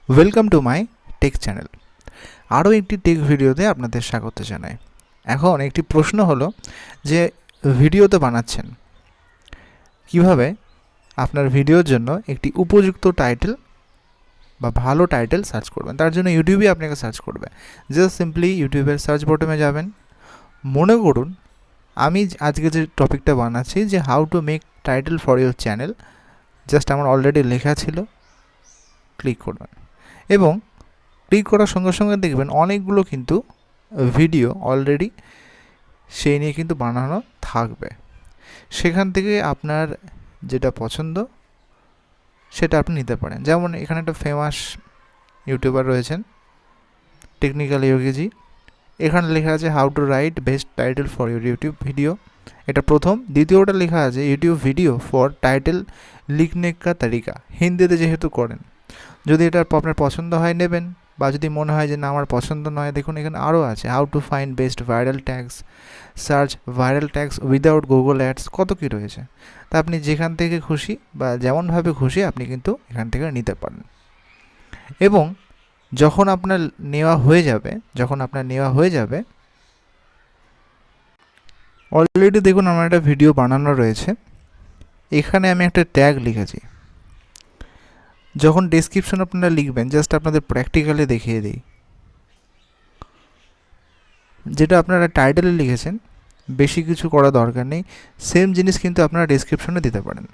Welcome to my take channel. আরও একটি take ভিডিওতে আপনাদের স্বাগত জানাই। এখন একটি প্রশ্ন হলো যে ভিডিও তো বানাচ্ছেন, কিভাবে আপনার ভিডিওর জন্য একটি উপযুক্ত টাইটেল বা ভালো টাইটেল সার্চ করবেন। তার জন্য ইউটিউবে আপনাকে সার্চ করবে। জাস্ট সিম্পলি ইউটিউবের সার্চ বটনে যাবেন। মনে করুন আমি আজকে যে টপিকটা বানাচ্ছি যে how to make title for your channel, just আমার অলরেডি লেখা ছিল, ক্লিক করবেন এবং ক্লিক করার সঙ্গে সঙ্গে দেখবেন অনেকগুলো কিন্তু ভিডিও অলরেডি সেই নিয়ে কিন্তু বানানো থাকবে। সেখান থেকে আপনার যেটা পছন্দ সেটা আপনি নিতে পারেন। যেমন এখানে একটা ফেমাস ইউটিউবার রয়েছেন টেকনিক্যাল ইয়োগিজি। এখানে লেখা আছে how to right best title for your YouTube video, এটা প্রথম। দ্বিতীয়টা লেখা আছে ইউটিউব ভিডিও ফর টাইটেল লিখনে কা তারিকা, হিন্দিতে যেহেতু করেন। যদি এটা আপনার পছন্দ হয় নেবেন, বা যদি মনে হয় যে না আমার পছন্দ নয়, দেখুন এখানে আরও আছে how to find best viral tags, search viral tags without Google ads, কত কী রয়েছে। তা আপনি যেখান থেকে খুশি বা যেমনভাবে খুশি আপনি কিন্তু এখান থেকে নিতে পারেন। এবং যখন আপনার নেওয়া হয়ে যাবে অলরেডি দেখুন আমার একটা ভিডিও বানানো রয়েছে। এখানে আমি একটা ট্যাগ লিখেছি। যখন ডেসক্রিপশন আপনারা লিখবেন, জাস্ট আপনাদের প্র্যাকটিক্যালি দেখিয়ে দিই। যেটা আপনারা টাইটেলে লিখেছেন, বেশি কিছু করা দরকার নেই। সেম জিনিস কিন্তু আপনারা ডেসক্রিপশনে দিতে পারেন।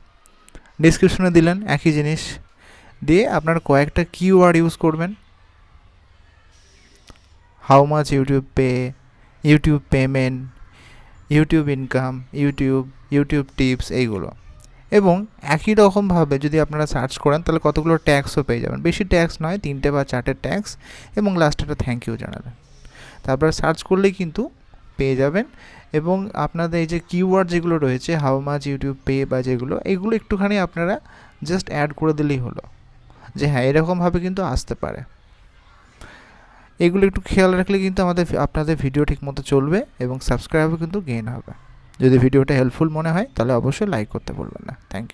ডেসক্রিপশনে দিলেন একই জিনিস দিয়ে আপনারা কয়েকটা কিওয়ার্ড ইউজ করবেন। How much YouTube pay, YouTube payment, YouTube income, YouTube tips, এইগুলো। এবং একই রকমভাবে যদি আপনারা সার্চ করেন তাহলে কতগুলো ট্যাক্সও পেয়ে যাবেন। বেশি ট্যাক্স নয়, 3টে বা 4টে ট্যাক্স, এবং লাস্টে একটা থ্যাংক ইউ জানাবেন। তারপর সার্চ করলেই কিন্তু পেয়ে যাবেন। এবং আপনাদের এই যে কিওয়ার্ড যেগুলো রয়েছে হাউ মাচ ইউটিউব পে বা যেগুলো, এগুলো একটুখানি আপনারা জাস্ট অ্যাড করে দিলেই হলো যে হ্যাঁ এরকমভাবে কিন্তু আসতে পারে। এগুলো একটু খেয়াল রাখলে কিন্তু আপনাদের ভিডিও ঠিকমতো চলবে এবং সাবস্ক্রাইবও কিন্তু গেইন হবে। যদি ভিডিওটা হেল্পফুল মনে হয় তাহলে অবশ্যই লাইক করতে ভুলবেন না। Thank you.